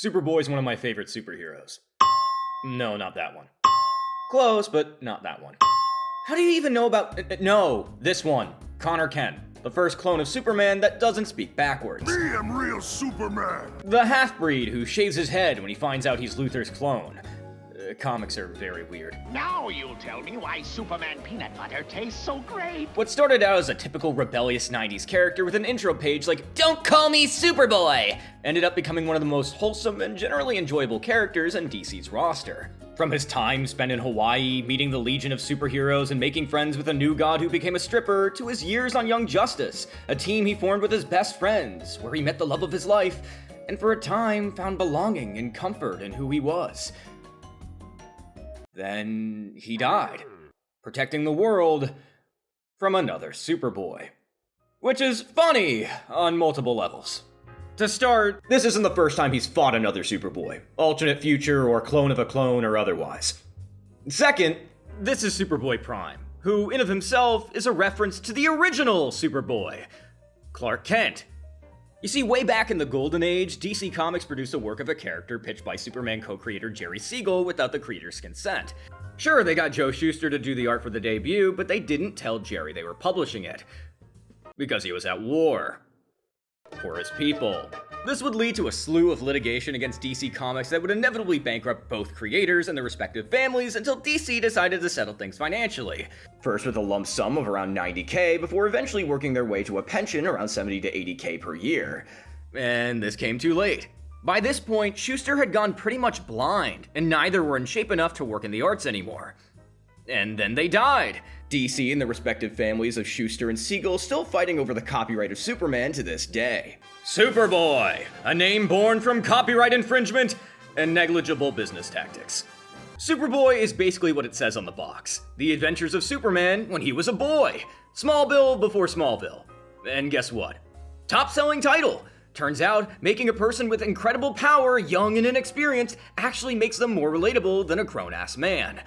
Superboy's one of my favorite superheroes. No, not that one. Close, but not that one. How do you even know about... No, this one. Connor Kent, the first clone of Superman that doesn't speak backwards. Me, I'm real Superman. The half-breed who shaves his head when he finds out he's Luthor's clone. Comics are very weird. Now you'll tell me why Superman peanut butter tastes so great. What started out as a typical rebellious 90s character with an intro page like, "Don't call me Superboy," ended up becoming one of the most wholesome and generally enjoyable characters in DC's roster. From his time spent in Hawaii, meeting the Legion of Superheroes and making friends with a new god who became a stripper, to his years on Young Justice, a team he formed with his best friends, where he met the love of his life, and for a time found belonging and comfort in who he was. Then he died, protecting the world from another Superboy. Which is funny on multiple levels. To start, this isn't the first time he's fought another Superboy, alternate future or clone of a clone or otherwise. Second, this is Superboy Prime, who in of himself is a reference to the original Superboy, Clark Kent. You see, way back in the Golden Age, DC Comics produced a work of a character pitched by Superman co-creator Jerry Siegel without the creator's consent. Sure, they got Joe Shuster to do the art for the debut, but they didn't tell Jerry they were publishing it. Because he was at war. For his people. This would lead to a slew of litigation against DC Comics that would inevitably bankrupt both creators and their respective families until DC decided to settle things financially. First with a lump sum of around $90K before eventually working their way to a pension around $70 to $80K per year. And this came too late. By this point, Shuster had gone pretty much blind, and neither were in shape enough to work in the arts anymore. And then they died. DC and the respective families of Shuster and Siegel still fighting over the copyright of Superman to this day. Superboy, a name born from copyright infringement and negligible business tactics. Superboy is basically what it says on the box. The adventures of Superman when he was a boy. Smallville before Smallville. And guess what? Top-selling title. Turns out, making a person with incredible power, young and inexperienced, actually makes them more relatable than a grown-ass man.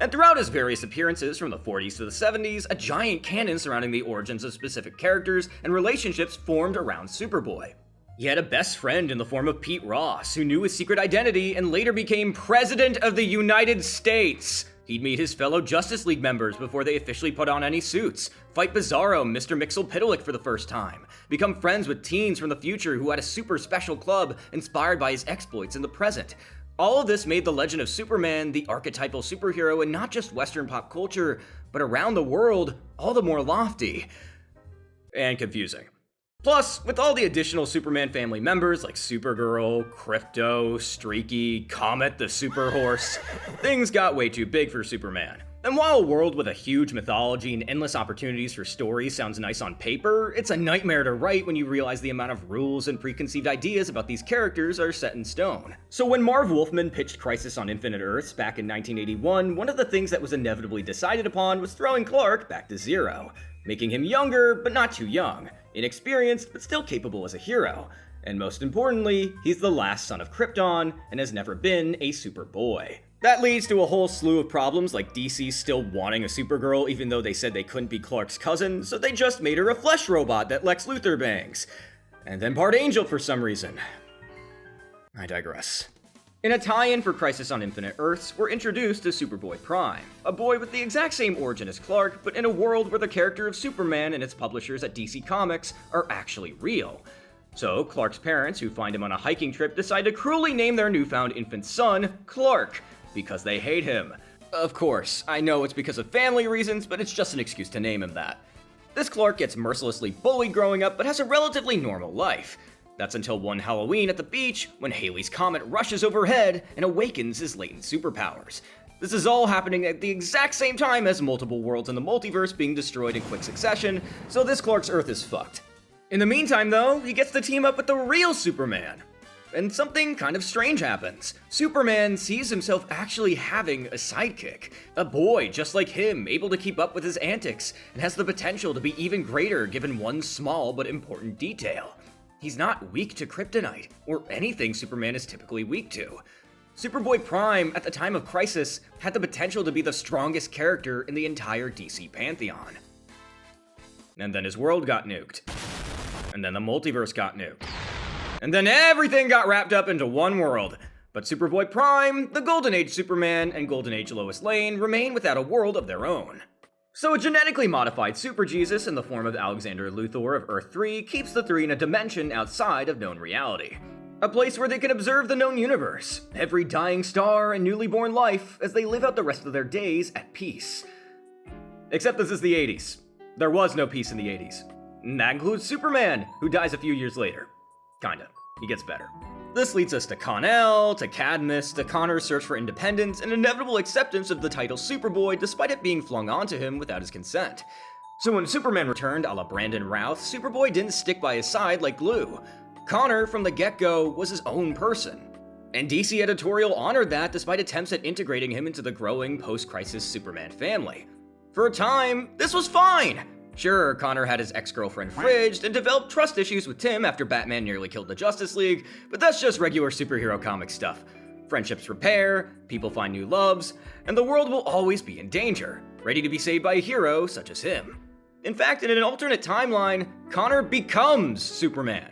And throughout his various appearances from the 40s to the 70s, a giant canon surrounding the origins of specific characters and relationships formed around Superboy. He had a best friend in the form of Pete Ross, who knew his secret identity and later became President of the United States. He'd meet his fellow Justice League members before they officially put on any suits, fight Bizarro Mr. Mxyzptlk for the first time, become friends with teens from the future who had a super special club inspired by his exploits in the present. All of this made the legend of Superman the archetypal superhero in not just Western pop culture, but around the world, all the more lofty. And confusing. Plus, with all the additional Superman family members like Supergirl, Crypto, Streaky, Comet the Super Horse, things got way too big for Superman. And while a world with a huge mythology and endless opportunities for stories sounds nice on paper, it's a nightmare to write when you realize the amount of rules and preconceived ideas about these characters are set in stone. So when Marv Wolfman pitched Crisis on Infinite Earths back in 1981, one of the things that was inevitably decided upon was throwing Clark back to zero, making him younger but not too young, inexperienced but still capable as a hero. And most importantly, he's the last son of Krypton and has never been a Superboy. That leads to a whole slew of problems like DC still wanting a Supergirl even though they said they couldn't be Clark's cousin, so they just made her a flesh robot that Lex Luthor bangs. And then part angel for some reason. I digress. In a tie-in for Crisis on Infinite Earths, we're introduced to Superboy Prime, a boy with the exact same origin as Clark, but in a world where the character of Superman and its publishers at DC Comics are actually real. So, Clark's parents, who find him on a hiking trip, decide to cruelly name their newfound infant son Clark, because they hate him. Of course, I know it's because of family reasons, but it's just an excuse to name him that. This Clark gets mercilessly bullied growing up, but has a relatively normal life. That's until one Halloween at the beach, when Halley's Comet rushes overhead and awakens his latent superpowers. This is all happening at the exact same time as multiple worlds in the multiverse being destroyed in quick succession, so this Clark's Earth is fucked. In the meantime, though, he gets to team up with the real Superman. And something kind of strange happens. Superman sees himself actually having a sidekick. A boy just like him, able to keep up with his antics, and has the potential to be even greater given one small but important detail. He's not weak to kryptonite, or anything Superman is typically weak to. Superboy Prime, at the time of Crisis, had the potential to be the strongest character in the entire DC pantheon. And then his world got nuked. And then the multiverse got nuked. And then everything got wrapped up into one world. But Superboy Prime, the Golden Age Superman, and Golden Age Lois Lane remain without a world of their own. So a genetically modified Super Jesus in the form of Alexander Luthor of Earth 3 keeps the three in a dimension outside of known reality. A place where they can observe the known universe, every dying star and newly born life as they live out the rest of their days at peace. Except this is the 80s. There was no peace in the 80s. And that includes Superman, who dies a few years later. Kinda. He gets better. This leads us to Kon-El, to Cadmus, to Connor's search for independence, and inevitable acceptance of the title Superboy despite it being flung onto him without his consent. So when Superman returned a la Brandon Routh, Superboy didn't stick by his side like glue. Connor, from the get-go, was his own person. And DC editorial honored that despite attempts at integrating him into the growing post-crisis Superman family. For a time, this was fine! Sure, Connor had his ex-girlfriend fridged and developed trust issues with Tim after Batman nearly killed the Justice League, but that's just regular superhero comic stuff. Friendships repair, people find new loves, and the world will always be in danger, ready to be saved by a hero such as him. In fact, in an alternate timeline, Connor becomes Superman.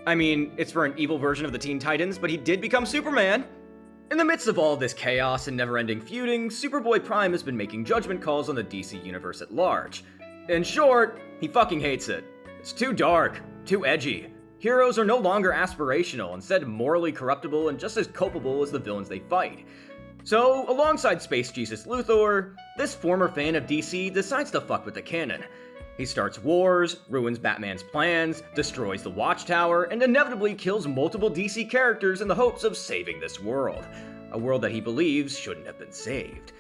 I mean, it's for an evil version of the Teen Titans, but he did become Superman. In the midst of all this chaos and never-ending feuding, Superboy Prime has been making judgment calls on the DC universe at large. In short, he fucking hates it. It's too dark, too edgy. Heroes are no longer aspirational, instead morally corruptible and just as culpable as the villains they fight. So, alongside Space Jesus Luthor, this former fan of DC decides to fuck with the canon. He starts wars, ruins Batman's plans, destroys the Watchtower, and inevitably kills multiple DC characters in the hopes of saving this world. A world that he believes shouldn't have been saved.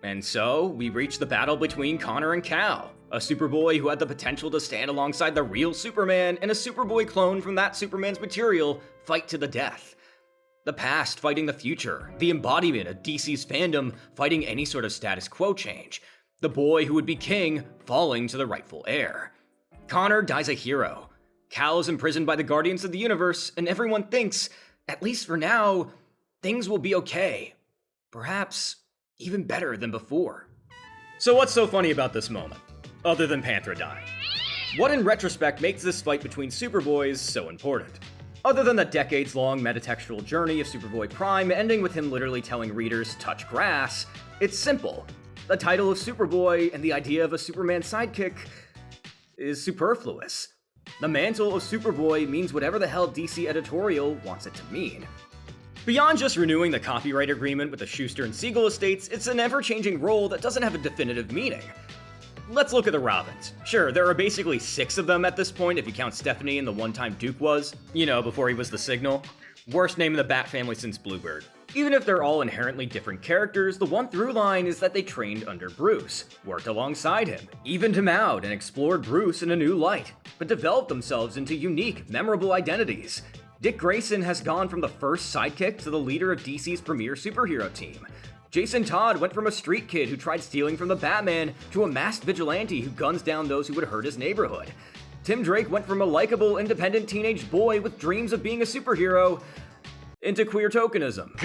And so, we reach the battle between Connor and Kal, a Superboy who had the potential to stand alongside the real Superman and a Superboy clone from that Superman's material fight to the death. The past fighting the future, the embodiment of DC's fandom fighting any sort of status quo change. The boy who would be king falling to the rightful heir. Connor dies a hero. Kal is imprisoned by the Guardians of the Universe, and everyone thinks, at least for now, things will be okay. Perhaps even better than before. So what's so funny about this moment, other than Panthra dying? What in retrospect makes this fight between Superboys so important? Other than the decades-long metatextual journey of Superboy Prime ending with him literally telling readers, touch grass, it's simple. The title of Superboy and the idea of a Superman sidekick is superfluous. The mantle of Superboy means whatever the hell DC editorial wants it to mean. Beyond just renewing the copyright agreement with the Schuster and Siegel estates, it's an ever-changing role that doesn't have a definitive meaning. Let's look at the Robins. Sure, there are basically 6 of them at this point if you count Stephanie and the one-time Duke was. You know, before he was the Signal. Worst name in the Bat family since Bluebird. Even if they're all inherently different characters, the one through line is that they trained under Bruce, worked alongside him, evened him out and explored Bruce in a new light, but developed themselves into unique, memorable identities. Dick Grayson has gone from the first sidekick to the leader of DC's premier superhero team. Jason Todd went from a street kid who tried stealing from the Batman to a masked vigilante who guns down those who would hurt his neighborhood. Tim Drake went from a likable, independent teenage boy with dreams of being a superhero into queer tokenism.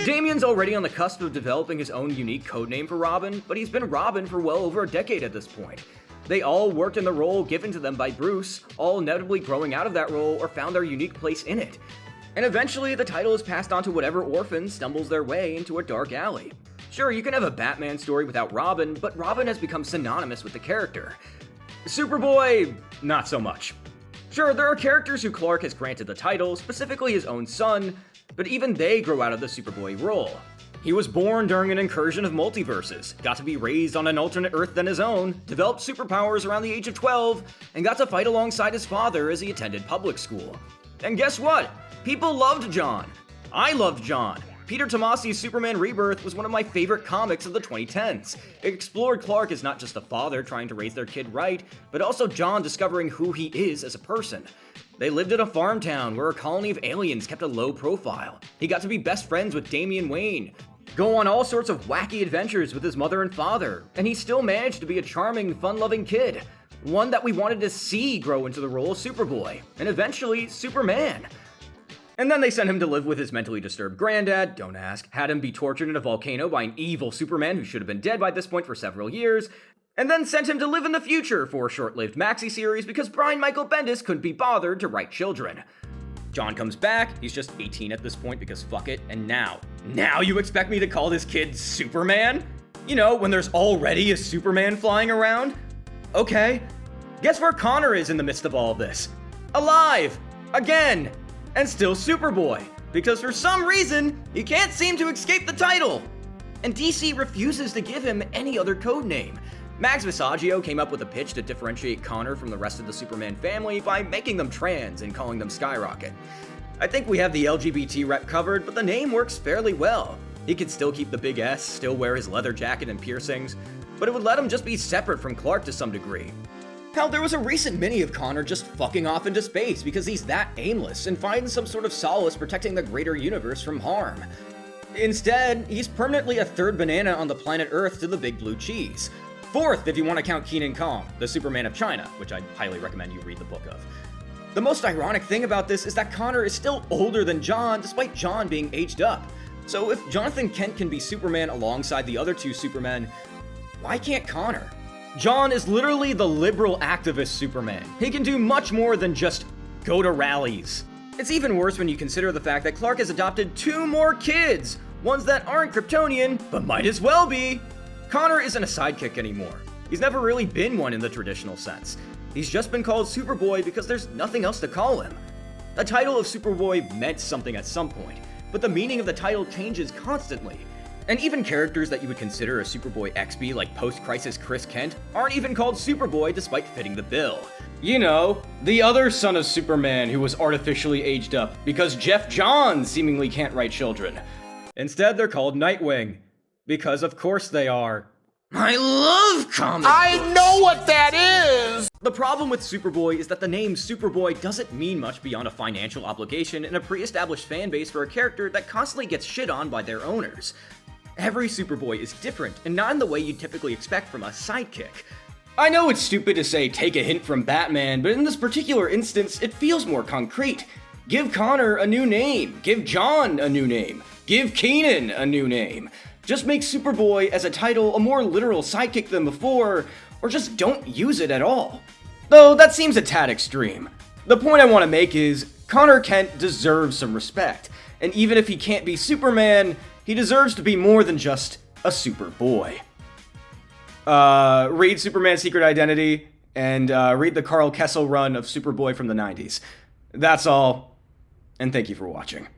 Damian's already on the cusp of developing his own unique codename for Robin, but he's been Robin for well over a decade at this point. They all worked in the role given to them by Bruce, all inevitably growing out of that role or found their unique place in it. And eventually, the title is passed on to whatever orphan stumbles their way into a dark alley. Sure, you can have a Batman story without Robin, but Robin has become synonymous with the character. Superboy, not so much. Sure, there are characters who Clark has granted the title, specifically his own son, but even they grow out of the Superboy role. He was born during an incursion of multiverses, got to be raised on an alternate Earth than his own, developed superpowers around the age of 12, and got to fight alongside his father as he attended public school. And guess what? People loved John. I loved John. Peter Tomasi's Superman Rebirth was one of my favorite comics of the 2010s. It explored Clark as not just a father trying to raise their kid right, but also John discovering who he is as a person. They lived in a farm town where a colony of aliens kept a low profile. He got to be best friends with Damian Wayne, go on all sorts of wacky adventures with his mother and father, and he still managed to be a charming, fun-loving kid. One that we wanted to see grow into the role of Superboy, and eventually Superman. And then they sent him to live with his mentally disturbed granddad, don't ask, had him be tortured in a volcano by an evil Superman who should have been dead by this point for several years, and then sent him to live in the future for a short-lived maxi series because Brian Michael Bendis couldn't be bothered to write children. John comes back, he's just 18 at this point because fuck it, and now you expect me to call this kid Superman? You know, when there's already a Superman flying around? Okay. Guess where Connor is in the midst of all of this? Alive! Again! And still Superboy, because for some reason, he can't seem to escape the title! And DC refuses to give him any other codename. Max Visaggio came up with a pitch to differentiate Connor from the rest of the Superman family by making them trans and calling them Skyrocket. I think we have the LGBT rep covered, but the name works fairly well. He could still keep the big S, still wear his leather jacket and piercings, but it would let him just be separate from Clark to some degree. Hell, there was a recent mini of Connor just fucking off into space because he's that aimless and finds some sort of solace protecting the greater universe from harm. Instead, he's permanently a third banana on the planet Earth to the big blue cheese. Fourth, if you want to count Kenan Kong, the Superman of China, which I highly recommend you read the book of. The most ironic thing about this is that Connor is still older than John, despite John being aged up. So if Jonathan Kent can be Superman alongside the other two Supermen, why can't Connor? John is literally the liberal activist Superman. He can do much more than just go to rallies. It's even worse when you consider the fact that Clark has adopted 2 more kids, ones that aren't Kryptonian, but might as well be. Connor isn't a sidekick anymore. He's never really been one in the traditional sense. He's just been called Superboy because there's nothing else to call him. The title of Superboy meant something at some point, but the meaning of the title changes constantly. And even characters that you would consider a Superboy XB like post-crisis Chris Kent aren't even called Superboy despite fitting the bill. You know, the other son of Superman who was artificially aged up because Jeff Johns seemingly can't write children. Instead, they're called Nightwing. Because of course they are. I love comics! I know what that is! The problem with Superboy is that the name Superboy doesn't mean much beyond a financial obligation and a pre-established fan base for a character that constantly gets shit on by their owners. Every Superboy is different, and not in the way you'd typically expect from a sidekick. I know it's stupid to say take a hint from Batman, but in this particular instance, it feels more concrete. Give Connor a new name, give John a new name, give Kenan a new name. Just make Superboy as a title a more literal sidekick than before, or just don't use it at all. Though that seems a tad extreme. The point I want to make is, Connor Kent deserves some respect, and even if he can't be Superman, he deserves to be more than just a Superboy. Read Superman's Secret Identity, and read the Carl Kessel run of Superboy from the 90s. That's all, and thank you for watching.